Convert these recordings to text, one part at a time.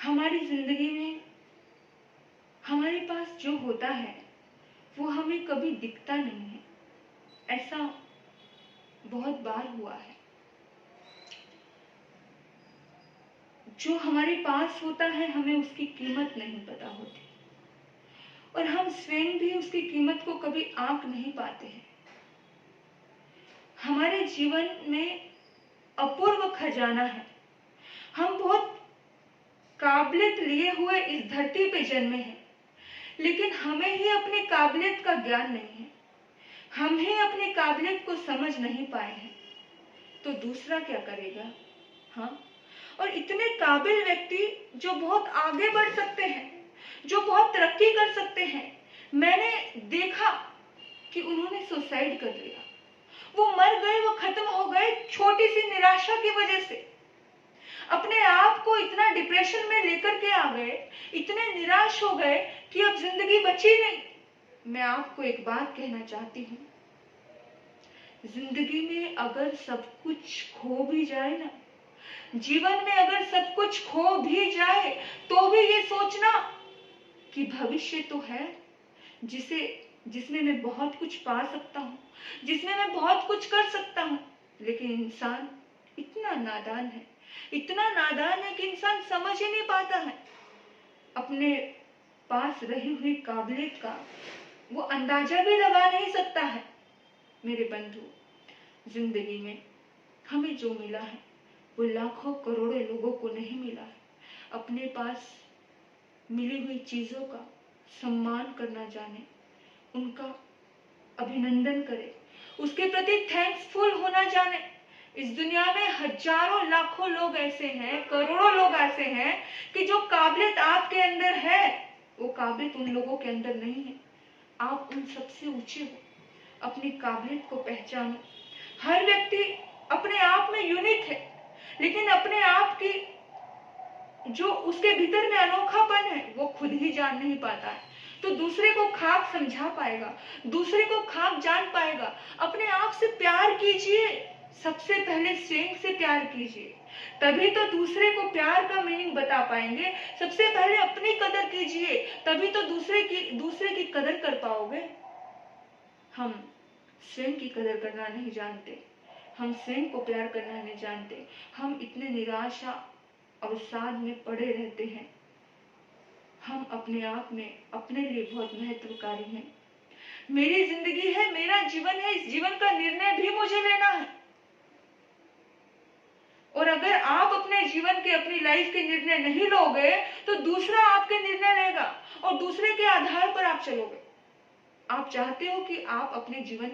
हमारी जिंदगी में हमारे पास जो होता है वो हमें कभी दिखता नहीं है। ऐसा बहुत बार हुआ है। जो हमारे पास होता है हमें उसकी कीमत नहीं पता होती और हम स्वयं भी उसकी कीमत को कभी आंक नहीं पाते हैं। हमारे जीवन में अपूर्व खजाना है। हम बहुत काबिलियत लिए हुए इस धरती पे जन्मे हैं, लेकिन हमें ही अपनी काबिलियत का ज्ञान नहीं है। हम ही अपनी काबिलियत को समझ नहीं पाए हैं, तो दूसरा क्या करेगा? हाँ, और इतने काबिल व्यक्ति जो बहुत आगे बढ़ सकते हैं, जो बहुत तरक्की कर सकते हैं, मैंने देखा कि उन्होंने सुसाइड कर लिया। वो मर गए, वो खत्म हो गए छोटी सी निराशा की वजह से। अपने आप को इतना डिप्रेशन में लेकर के आ गए, इतने निराश हो गए कि अब जिंदगी बची नहीं। मैं आपको एक बात कहना चाहती हूँ, जिंदगी में अगर सब कुछ खो भी जाए ना, जीवन में अगर सब कुछ खो भी जाए, तो भी ये सोचना कि भविष्य तो है जिसमें मैं बहुत कुछ पा सकता हूँ, जिसमें मैं बहुत कुछ कर सकता हूँ। लेकिन इंसान इतना नादान है, इतना नादान है कि इंसान समझ ही नहीं पाता है। अपने पास रही हुई काबिलियत का वो अंदाजा भी लगा नहीं सकता है। मेरे बंधु, जिंदगी में हमें जो मिला है वो लाखों करोड़ों लोगों को नहीं मिला है। अपने पास मिली हुई चीजों का सम्मान करना जाने, उनका अभिनंदन करे, उसके प्रति थैंक्सफुल होना जाने। इस दुनिया में हजारों लाखों लोग ऐसे हैं, करोड़ों लोग ऐसे हैं कि जो काबिलियत आपके अंदर है वो काबिलियत उन लोगों के अंदर नहीं है। आप उन सबसे ऊंचे हो। अपनी काबिलियत को पहचानो। हर व्यक्ति अपने आप में यूनिक है, लेकिन अपने आप की जो उसके भीतर में अनोखापन है वो खुद ही जान नहीं पाता है, तो दूसरे को खाक समझा पाएगा, दूसरे को खाक जान पाएगा। अपने आप से प्यार कीजिए, सबसे पहले स्वयं से प्यार कीजिए, तभी तो दूसरे को प्यार का मीनिंग बता पाएंगे। सबसे पहले अपनी कदर कीजिए, तभी तो दूसरे की कदर कर पाओगे। हम स्वयं की कदर करना नहीं जानते, हम स्वयं को प्यार करना नहीं जानते। हम इतने निराशा अवसाद में पड़े रहते हैं। हम अपने आप में अपने लिए बहुत महत्वकारी हैं। मेरी जिंदगी है, मेरा जीवन है, इस जीवन का निर्णय भी मुझे लेना है। और अगर आप अपने जीवन के, अपनी लाइफ के निर्णय नहीं लोगे तो दूसरा आपके निर्णय लेगा और दूसरे के आधार पर आप चलोगे। आप चाहते हो कि आप अपने जीवन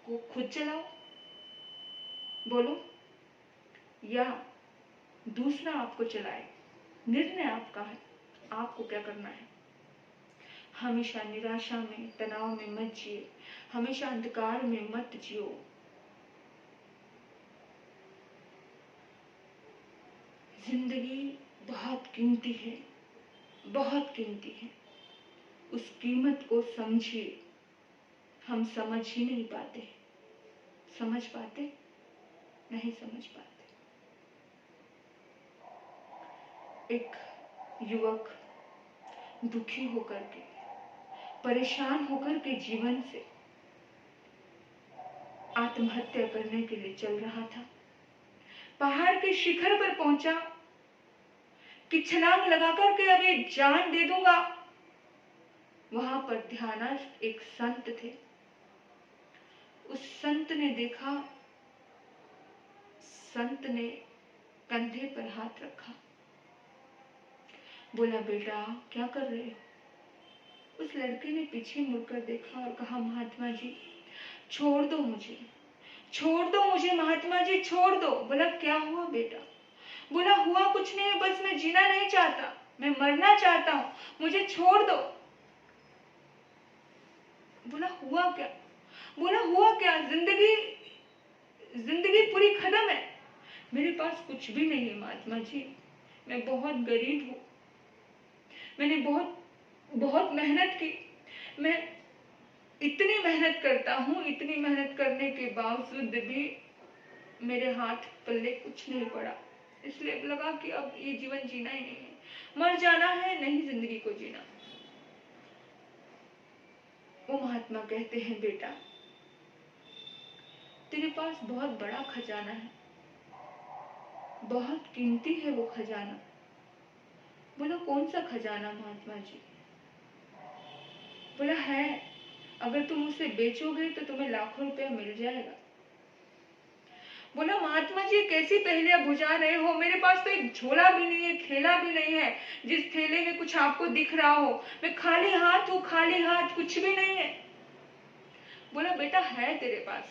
को खुद चलाओ, बोलो, या दूसरा आपको चलाए? निर्णय आपका है, आपको क्या करना है। हमेशा निराशा में, तनाव में मत जिए, हमेशा अंधकार में मत जियो। जिंदगी बहुत कीमती है, बहुत कीमती है। उस कीमत को समझिए। हम समझ ही नहीं पाते। समझ पाते? नहीं समझ पाते। एक युवक दुखी होकर के, परेशान होकर के जीवन से आत्महत्या करने के लिए चल रहा था। पहाड़ के शिखर पर पहुंचा कि छलांग लगाकर के अभी जान दे दूंगा। वहां पर ध्यानस्थ एक संत थे। उस संत ने देखा, संत ने कंधे पर हाथ रखा, बोला, बेटा क्या कर रहे हो? उस लड़के ने पीछे मुड़कर देखा और कहा, महात्मा जी छोड़ दो मुझे, छोड़ दो मुझे महात्मा जी, छोड़ दो। बोला, क्या हुआ बेटा? बोला, हुआ कुछ नहीं, बस मैं जीना नहीं चाहता, मैं मरना चाहता हूँ, मुझे छोड़ दो। बोला, हुआ क्या? बोला, हुआ क्या? जिंदगी पूरी खत्म है। मेरे पास कुछ भी नहीं है महात्मा जी, मैं बहुत गरीब हूँ, मैंने बहुत मेहनत की, मैं इतनी मेहनत करता हूँ, इतनी मेहनत करने के बावजूद भी मेरे हाथ पल्ले कुछ नहीं पड़ा। इसलिए लगा कि अब ये जीवन जीना ही नहीं है, मर जाना है, नहीं जिंदगी को जीना। वो महात्मा कहते हैं, बेटा तेरे पास बहुत बड़ा खजाना है, बहुत कीमती है वो खजाना। बोला कौन सा खजाना महात्मा जी? बोला है, अगर तुम उसे बेचोगे तो तुम्हें लाखों रुपया मिल जाएगा। बोला महात्मा जी कैसी पहेलियां बुझा रहे हो, मेरे पास तो एक झोला भी नहीं है, थैला भी नहीं है जिस थैले में कुछ आपको दिख रहा हो। मैं खाली हाथ हूँ, खाली हाथ, कुछ भी नहीं है। बोला बेटा है तेरे पास,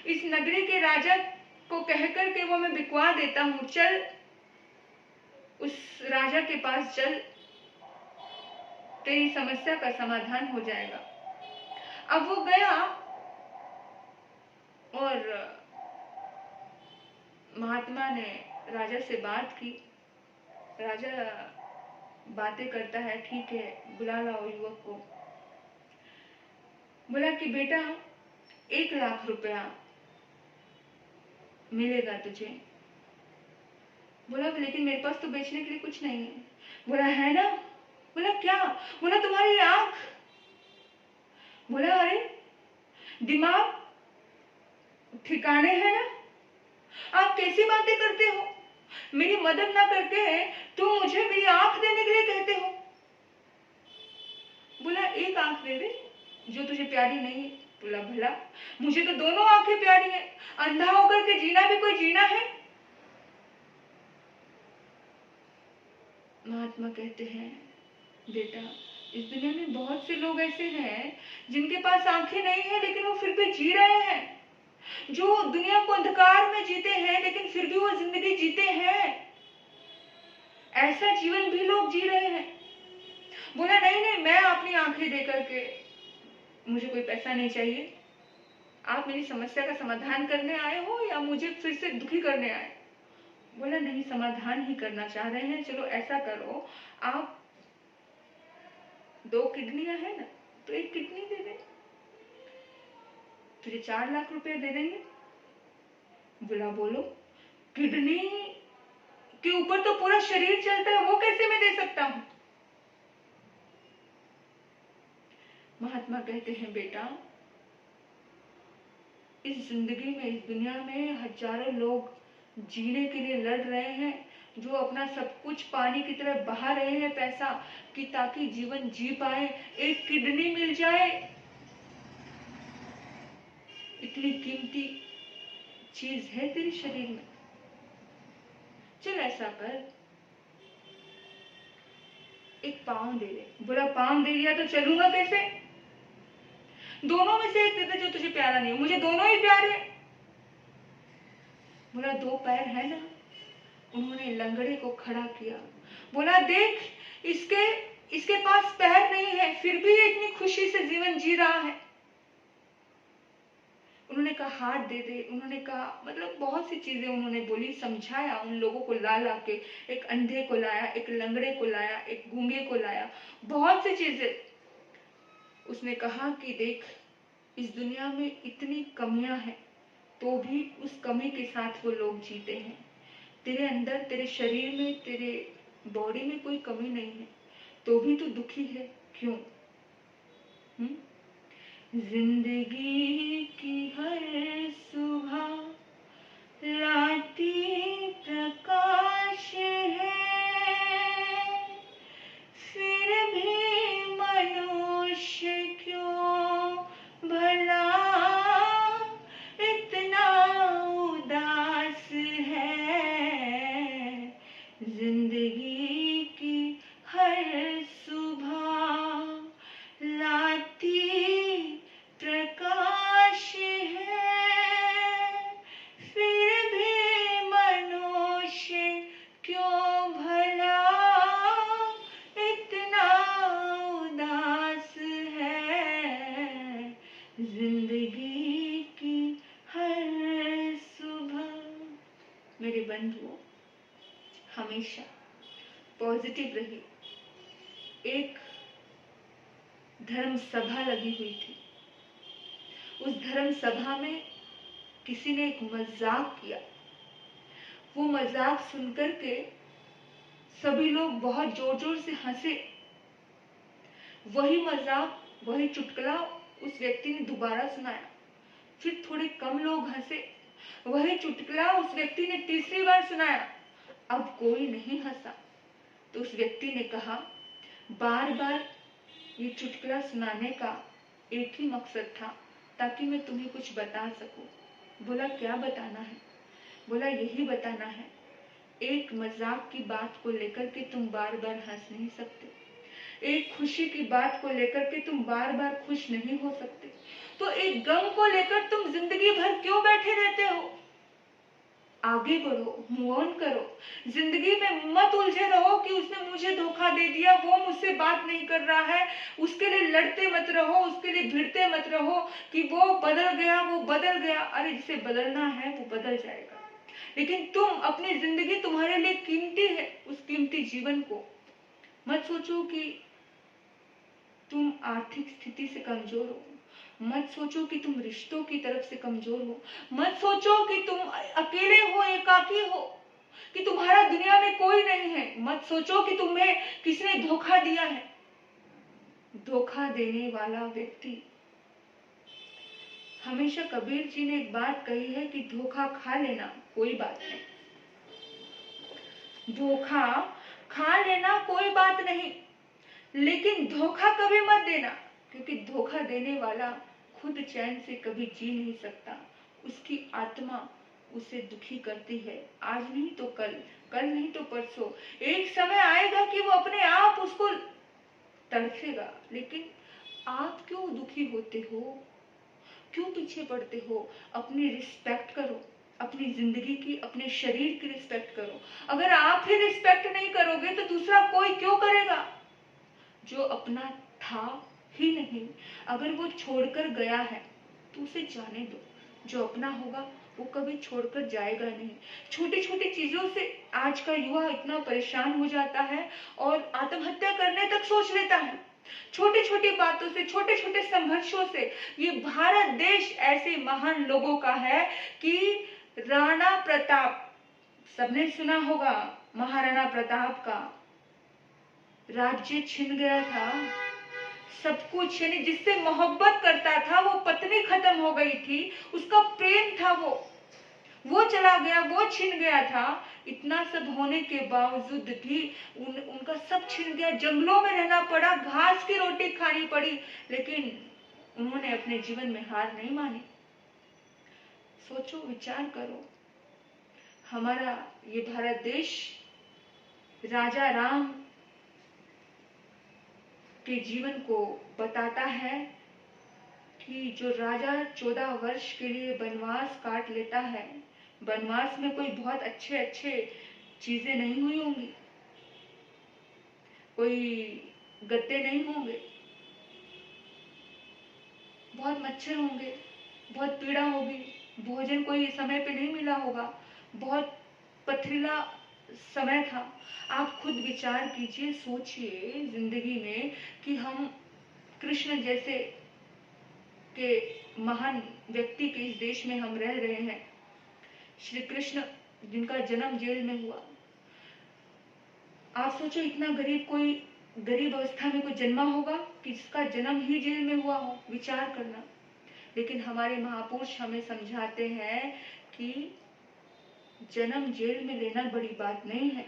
इस नगरी के राजा को कहकर के वो मैं बिकवा देता हूँ, चल उस राजा के पास चल, तेरी समस्या का समाधान हो जाएगा। अब वो गया और महात्मा ने राजा से बात की। राजा बातें करता है, ठीक है बुला लाओ युवक को। बोला कि बेटा 1,00,000 रुपया मिलेगा तुझे। बोला लेकिन मेरे पास तो बेचने के लिए कुछ नहीं है। बोला है ना। बोला क्या? बोला तुम्हारी आंख। बोला अरे दिमाग ठिकाने है ना, आप कैसी बातें करते हो, मेरी मदद ना करके तुम मुझे मेरी आंख देने के लिए कहते हो। बोला एक आंख दे दे जो तुझे प्यारी नहीं है। बोला भला मुझे तो दोनों आंखें प्यारी हैं, अंधा होकर के जीना भी कोई जीना है। महात्मा कहते हैं बेटा इस दुनिया में बहुत से लोग ऐसे हैं जिनके पास आंखें नहीं है लेकिन वो फिर भी जी रहे हैं, जो दुनिया को अंधकार में जीते हैं लेकिन फिर भी वो जिंदगी जीते हैं। ऐसा जीवन भी लोग जी रहे हैं। बोला नहीं नहीं, मैं अपनी आंखें देकर के, मुझे कोई पैसा नहीं चाहिए। आप मेरी समस्या का समाधान करने आए हो या मुझे फिर से दुखी करने आए? बोला नहीं, समाधान ही करना चाह रहे हैं। चलो ऐसा करो, आप 2 किडनियां है ना, तो 1 किडनी दे दे, तुझे 4,00,000 रुपए दे देंगे। बोला बोलो, किडनी के ऊपर तो पूरा शरीर चलता है, वो कैसे मैं दे सकता हूं? महात्मा कहते हैं बेटा इस जिंदगी में, इस दुनिया में हजारों लोग जीने के लिए लड़ रहे हैं, जो अपना सब कुछ पानी की तरह बहा रहे हैं पैसा कि ताकि जीवन जी पाए, एक किडनी मिल जाए। इतनी कीमती चीज है तेरे शरीर में, चल ऐसा कर एक पाँव दे दे। बोला पाँव दे दिया तो चलूंगा कैसे? दोनों में से एक दे दे जो तुझे प्यारा नहीं हो, मुझे दोनों ही प्यारे। बोला 2 पैर है ना। उन्होंने लंगड़े को खड़ा किया। बोला देख इसके इसके पास पैर नहीं है फिर भी ये इतनी खुशी से जीवन जी रहा है। उन्होंने कहा हाथ दे दे। उन्होंने कहा मतलब बहुत सी चीजें उन्होंने बोली, समझाया उन लोगों को, ला ला के एक अंधे को लाया, एक लंगड़े को लाया, एक गूंगे को लाया, बहुत सी चीजें। उसने कहा कि देख इस दुनिया में इतनी कमियां हैं तो भी उस कमी के साथ वो लोग जीते हैं। तेरे अंदर, तेरे शरीर में, तेरे बॉडी में कोई कमी नहीं है तो भी तू दुखी है क्यों? जिंदगी की हर सुबह लाती प्रकाश है, फिर भी मनुष्य क्यों भला इतना उदास है। जिंदगी की हर सुबह लाती प्रकाश है, फिर भी मनुष्य क्यों भला इतना उदास है। जिंदगी की हर सुबह। मेरे बंधुओं हमेशा पॉजिटिव रहिए। एक धर्म सभा लगी हुई थी, उस धर्म सभा में किसी ने एक मजाक किया। वो मजाक सुनकर के सभी लोग बहुत जोर जोर से हंसे। वही मजाक, वही चुटकुला उस व्यक्ति ने दोबारा सुनाया। फिर थोड़े कम लोग हंसे। वही चुटकुला उस व्यक्ति ने तीसरी बार सुनाया। अब कोई नहीं हंसा तो उस व्यक्ति ने कहा, बार बार ये चुटकुला सुनाने का एक ही मकसद था, ताकि मैं तुम्हें कुछ बता सकूं। बोला, क्या बताना है? बोला, यही बताना है, एक मजाक की बात को लेकर के तुम बार बार हंस नहीं सकते, एक खुशी की बात को लेकर के तुम बार बार खुश नहीं हो सकते, तो एक गम को लेकर तुम जिंदगी भर क्यों बैठे रहते हो? आगे बढ़ो, मूव ऑन करो। जिंदगी में मत उलझे रहो कि उसने मुझे धोखा दे दिया, वो मुझसे बात नहीं कर रहा है, उसके लिए लड़ते मत रहो, उसके लिए भिड़ते मत रहो कि वो बदल गया, वो बदल गया। अरे जिसे बदलना है वो बदल जाएगा, लेकिन तुम, अपनी जिंदगी तुम्हारे लिए कीमती है, उस कीमती जीवन को मत सोचो कि तुम आर्थिक स्थिति से कमजोर हो, मत सोचो कि तुम रिश्तों की तरफ से कमजोर हो, मत सोचो कि तुम अकेले हो, एकाकी हो, कि तुम्हारा दुनिया में कोई नहीं है। मत सोचो कि तुम्हें किसने धोखा दिया है। धोखा देने वाला व्यक्ति, हमेशा कबीर जी ने एक बात कही है कि धोखा खा लेना कोई बात नहीं, धोखा खा लेना कोई बात नहीं, लेकिन धोखा कभी मत देना, क्योंकि धोखा देने वाला खुद चैन से कभी जी नहीं सकता। उसकी आत्मा उसे दुखी करती है, आज नहीं तो कल, कल नहीं तो परसों। एक समय आएगा कि वो अपने आप उसको तरसेगा। लेकिन आप क्यों दुखी होते हो, क्यों पीछे पड़ते हो? अपनी रिस्पेक्ट करो, अपनी जिंदगी की, अपने शरीर की रिस्पेक्ट करो। अगर आप ही रिस्पेक्ट नहीं करोगे तो दूसरा कोई क्यों करेगा? जो अपना था ही नहीं, अगर वो छोड़कर गया है तो उसे जाने दो। जो अपना होगा वो कभी छोड़कर जाएगा नहीं। छोटी छोटी चीजों से आज का युवा इतना परेशान हो जाता है और आत्महत्या करने तक सोच लेता है। छोटी छोटी बातों से, छोटे छोटे संघर्षों से। ये भारत देश ऐसे महान लोगों का है कि राणा प्रताप, सबने सुना होगा, महाराणा प्रताप का राज्य छिन गया था, सब कुछ, यानी जिससे मोहब्बत करता था वो पत्नी खत्म हो गई थी, उसका प्रेम था वो चला गया, वो छिन गया था। इतना सब होने के बावजूद भी उनका सब छिन गया। जंगलों में रहना पड़ा, घास की रोटी खानी पड़ी, लेकिन उन्होंने अपने जीवन में हार नहीं मानी। सोचो, विचार करो। हमारा ये भारत देश राजा राम के जीवन को बताता है कि जो राजा 14 वर्ष के लिए वनवास काट लेता है, वनवास में कोई बहुत अच्छे अच्छे चीजें नहीं हुई होंगी, कोई गद्दे नहीं होंगे, बहुत मच्छर होंगे, बहुत पीड़ा होगी, भोजन कोई समय पे नहीं मिला होगा, बहुत पथरीला समय था। आप खुद विचार कीजिए, सोचिए जिंदगी में कि हम कृष्ण जैसे के महान व्यक्ति के इस देश में हम रह रहे हैं। श्री कृष्ण जिनका जन्म जेल में हुआ। आप सोचो, इतना गरीब अवस्था में कोई जन्मा होगा कि जिसका जन्म ही जेल में हुआ हो? विचार करना। लेकिन हमारे महापुरुष हमें समझाते हैं कि जन्म जेल में लेना बड़ी बात नहीं है।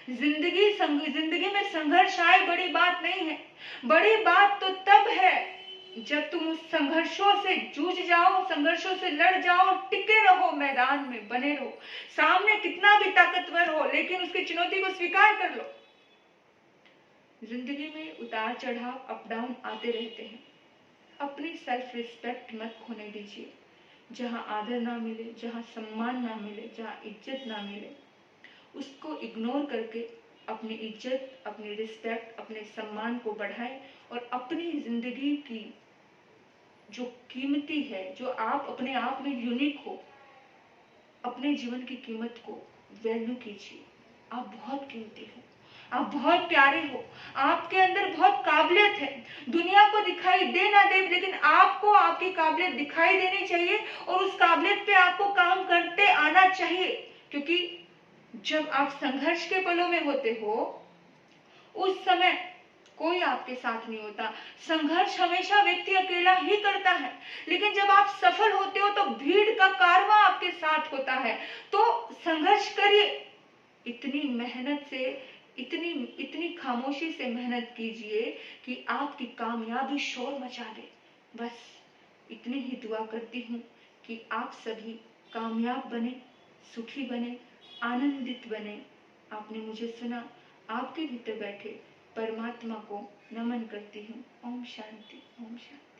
जिंदगी में संघर्ष आए बड़ी बात नहीं है। बड़ी बात तो तब है जब तुम उस संघर्षों से जूझ जाओ, संघर्षों से लड़ जाओ, टिके रहो, मैदान में बने रहो। सामने कितना भी ताकतवर हो, लेकिन उसकी चुनौती को स्वीकार कर लो। जिंदगी में उतार चढ़ाव, अप डाउन आते रहते हैं। अपनी सेल्फ रिस्पेक्ट मत खोने दीजिए। जहां आदर ना मिले, जहां सम्मान ना मिले, जहां इज्जत ना मिले, उसको इग्नोर करके अपनी इज्जत, अपनी रिस्पेक्ट, अपने सम्मान को बढ़ाएं और अपनी जिंदगी की जो कीमती है, जो आप अपने आप में यूनिक हो, अपने जीवन की कीमत को वैल्यू कीजिए। आप बहुत कीमती हो, आप बहुत प्यारे हो, आपके अंदर बहुत काबिलियत है। दुनिया को दिखाई दे ना दे, लेकिन आपको आपकी काबिलियत दिखाई देनी चाहिए और उस काबिलियत पे आपको काम करते आना चाहिए, क्योंकि जब आप संघर्ष के पलों में होते हो, उस समय कोई आपके साथ नहीं होता। संघर्ष हमेशा व्यक्ति अकेला ही करता है, लेकिन जब आप सफल होते हो तो भीड़ का कारवां आपके साथ होता है। तो संघर्ष करिए, इतनी मेहनत से, इतनी इतनी खामोशी से मेहनत कीजिए कि आपकी कामयाबी शोर मचा दे। बस इतनी ही दुआ करती हूँ कि आप सभी कामयाब बने, सुखी बने, आनंदित बने। आपने मुझे सुना, आपके भीतर बैठे परमात्मा को नमन करती हूँ। ओम शांति, ओम शांति।